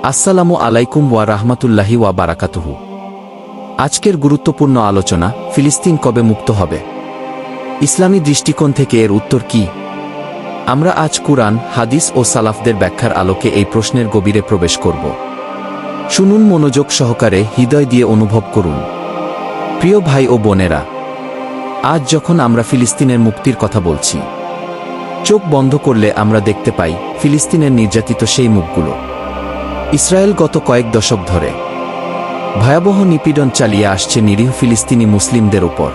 আসসালামু আলাইকুম ওয়া রাহমাতুল্লাহি ওয়া বারাকাতুহু। আজকের গুরুত্বপূর্ণ আলোচনা, ফিলিস্তিন কবে মুক্ত হবে? ইসলামী দৃষ্টিকোণ থেকে এর উত্তর কি? আমরা আজ কুরআন, হাদিস ও সালাফদের ব্যাখ্যার আলোকে এই প্রশ্নের গভীরে প্রবেশ করব। শুনুন মনোযোগ সহকারে, হৃদয় দিয়ে অনুভব করুন। প্রিয় ভাই ও বোনেরা, আজ যখন আমরা ফিলিস্তিনের মুক্তির কথা বলছি, চোখ বন্ধ করলে আমরা দেখতে পাই ফিলিস্তিনের নির্যাতিত সেই মুখগুলো। ইসরায়েল গত কয়েক দশক ধরে ভয়াবহ নিপীড়ন চালিয়ে আসছে নিরীহ ফিলিস্তিনি মুসলিমদের ওপর।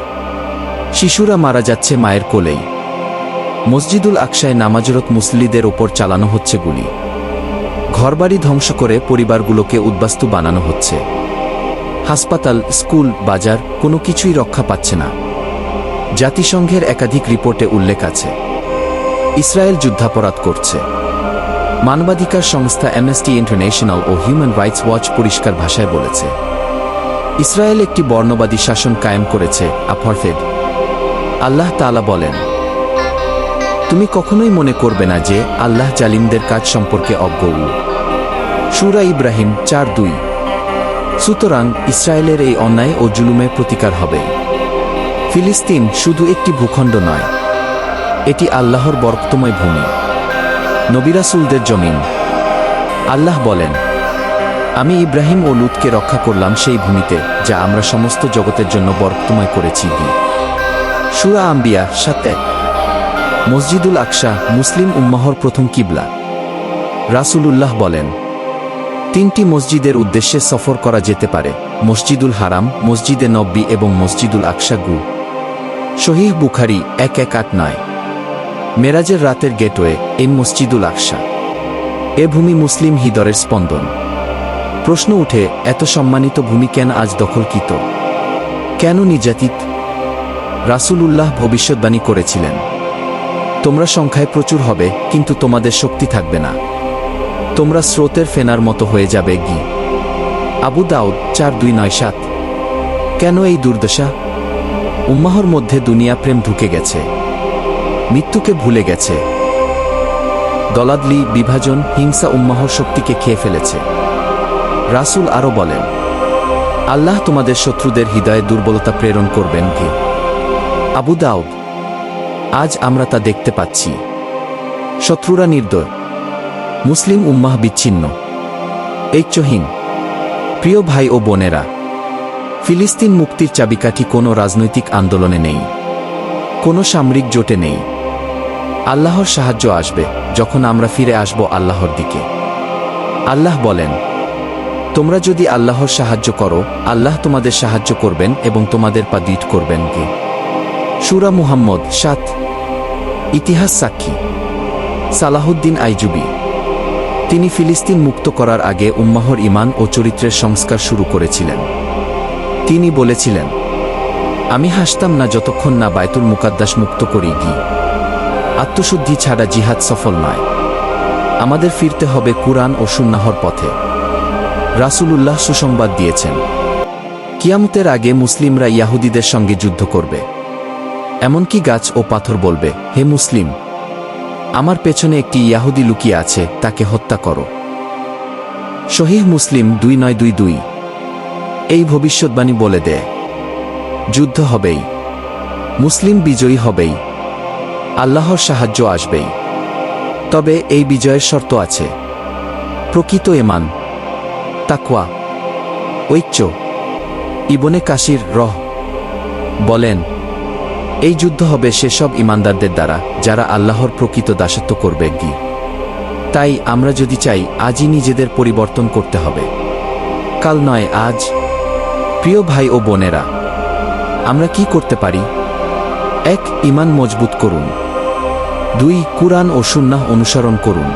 শিশুরা মারা যাচ্ছে মায়ের কোলেই। মসজিদুল আকসায় নামাজরত মুসল্লিদের ওপর চালানো হচ্ছে গুলি। ঘরবাড়ি ধ্বংস করে পরিবারগুলোকে উদ্বাস্তু বানানো হচ্ছে। হাসপাতাল, স্কুল, বাজার কোনো কিছুই রক্ষা পাচ্ছে না। জাতিসংঘের একাধিক রিপোর্টে উল্লেখ আছে, ইসরায়েল যুদ্ধাপরাধ করছে। মানবাধিকার সংস্থা অ্যামনেস্টি ইন্টারন্যাশনাল ও হিউম্যান রাইটস ওয়াচ পরিষ্কার ভাষায় বলেছে, ইসরায়েল একটি বর্ণবাদী শাসন কায়েম করেছে, আপার্থাইড। আল্লাহ তাআলা বলেন, তুমি কখনোই মনে করবে না যে আল্লাহ জালিমদের কাজ সম্পর্কে অজ্ঞ। সূরা ইব্রাহিম 4:2। সুতরাং ইসরায়েলের এই অন্যায় ও জুলুমের প্রতিকার হবে। ফিলিস্তিন শুধু একটি ভূখণ্ড নয়, এটি আল্লাহর বরকতময় ভূমি, নবী রাসূলদের জমিন। আল্লাহ বলেন, আমি ইব্রাহিম ও লূতকে রক্ষা করলাম সেই ভূমিতে যা আমরা সমস্ত জগতের জন্য বরকতময় করেছি। সূরা আম্বিয়া 7:1। মসজিদুল আকসা মুসলিম উম্মাহর প্রথম কিবলা। রাসূলুল্লাহ বলেন, তিনটি মসজিদের উদ্দেশ্যে সফর করা যেতে পারে, মসজিদুল হারাম, মসজিদে নববী এবং মসজিদুল আকসা। সহিহ বুখারী 1189। মেরাজের রাতের গেটওয়ে এই মসজিদুল আকসা। এ ভূমি মুসলিম হৃদয়ের স্পন্দন। প্রশ্ন উঠে, এত সম্মানিত ভূমি কেন আজ দখলকৃত? কেন নির্যাতিত? রাসূলুল্লাহ ভবিষ্যদ্বাণী করেছিলেন, তোমরা সংখ্যায় প্রচুর হবে, কিন্তু তোমাদের শক্তি থাকবে না। তোমরা স্রোতের ফেনার মতো হয়ে যাবে। আবু দাউদ 4297। কেন এই দুর্দশা? উম্মাহর মধ্যে দুনিয়া প্রেম ঢুকে গেছে, মৃত্যুকে ভুলে গেছে। দলাদলি, বিভাজন, হিংসা উম্মাহর শক্তিকে খেয়ে ফেলেছে। রাসূল আরও বলেন, আল্লাহ তোমাদের শত্রুদের হৃদয়ে দুর্বলতা প্রেরণ করবেন। আবু দাউদ। আজ আমরা তা দেখতে পাচ্ছি। শত্রুরা নির্দয়, মুসলিম উম্মাহ বিচ্ছিন্ন, ঐক্যহীন। প্রিয় ভাই ও বোনেরা, ফিলিস্তিন মুক্তির চাবিকাঠি কোনো রাজনৈতিক আন্দোলনে নেই, কোনো সামরিক জোটে নেই। আল্লাহর সাহায্য আসবে যখন আমরা ফিরে আসব আল্লাহর দিকে। আল্লাহ বলেন, তোমরা যদি আল্লাহর সাহায্য করো, আল্লাহ তোমাদের সাহায্য করবেন এবং তোমাদের পা দৃঢ় করবেন। সূরা মুহাম্মদ 7। ইতিহাস সাক্ষী, সালাহুদ্দিন আইয়ুবী। তিনি ফিলিস্তিন মুক্ত করার আগে উম্মাহর ঈমান ও চরিত্রের সংস্কার শুরু করেছিলেন। তিনি বলেছিলেন, আমি হাসতাম না যতক্ষণ না বায়তুল মুকাদ্দাস মুক্ত করি। আত্মশুদ্ধি ছাড়া জিহাদ সফল নয়। আমাদের ফিরতে হবে কুরআন ও সুন্নাহর পথে। রাসূলুল্লাহ সুসংবাদ দিয়েছেন, কিয়ামতের আগে মুসলিমরা ইয়াহুদীদের সঙ্গে যুদ্ধ করবে। এমনকি গাছ ও পাথর বলবে, হে মুসলিম, আমার পেছনে একটি ইয়াহুদী লুকিয়ে আছে, তাকে হত্যা করো। সহিহ মুসলিম 2922। এই ভবিষ্যদ্বাণী বলে দেয়, যুদ্ধ হবেই, মুসলিম বিজয়ী হবেই, আল্লাহর সাহায্য আসবেই। তবে এই বিজয়ের শর্ত আছে, প্রকৃত ঈমান, তাকওয়া, ঐক্য। ইবনে কাসির বলেন, এই যুদ্ধ হবে সেসব ঈমানদারদের দ্বারা যারা আল্লাহর প্রকৃত দাসত্ব করবে। তাই আমরা যদি চাই, আজই নিজেদের পরিবর্তন করতে হবে, কাল নয়, আজ। প্রিয় ভাই ও বোনেরা, আমরা কি করতে পারি? 1. ঈমান মজবুত করুন। 2. কুরআন ও সুন্নাহ অনুসরণ করুন।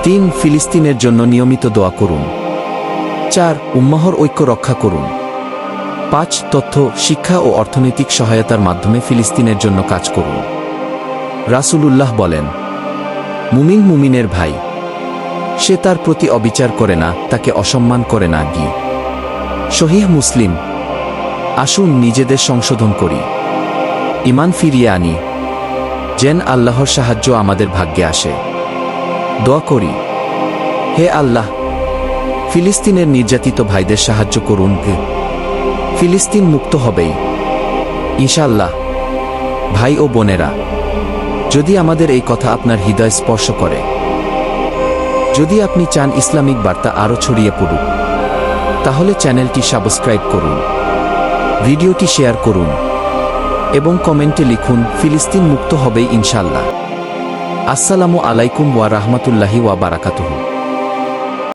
3. ফিলিস্তিনের জন্য নিয়মিত দোয়া করুন। 4. উম্মাহর ঐক্য রক্ষা করুন। 5. তথ্য, শিক্ষা ও অর্থনৈতিক সহায়তার মাধ্যমে ফিলিস্তিনের জন্য কাজ করুন। রাসূলুল্লাহ বলেন, মুমিন মুমিনের ভাই, সে তার প্রতি অবিচার করে না, তাকে অসম্মান করে না। সহিহ মুসলিম। আসুন নিজেদের সংশোধন করি, ঈমান ফিরিয়ে আনি, যেন আল্লাহর সাহায্য আমাদের ভাগ্যে আসে। দোয়া করি, হে আল্লাহ, ফিলিস্তিনের নির্যাতিত ভাইদের সাহায্য করুন। ফিলিস্তিন মুক্ত হবেই ইনশাআল্লাহ। ভাই ও বোনেরা, যদি আমাদের এই কথা আপনার হৃদয় স্পর্শ করে, যদি আপনি চান ইসলামিক বার্তা আরও ছড়িয়ে পড়ুক, তাহলে চ্যানেলটি সাবস্ক্রাইব করুন, ভিডিওটি শেয়ার করুন এবং কমেন্টে লিখুন ফিলিস্তিন মুক্ত হবেই ইনশাআল্লাহ। আসসালামু আলাইকুম ওয়া রাহমাতুল্লাহি ওয়া বারাকাতুহু।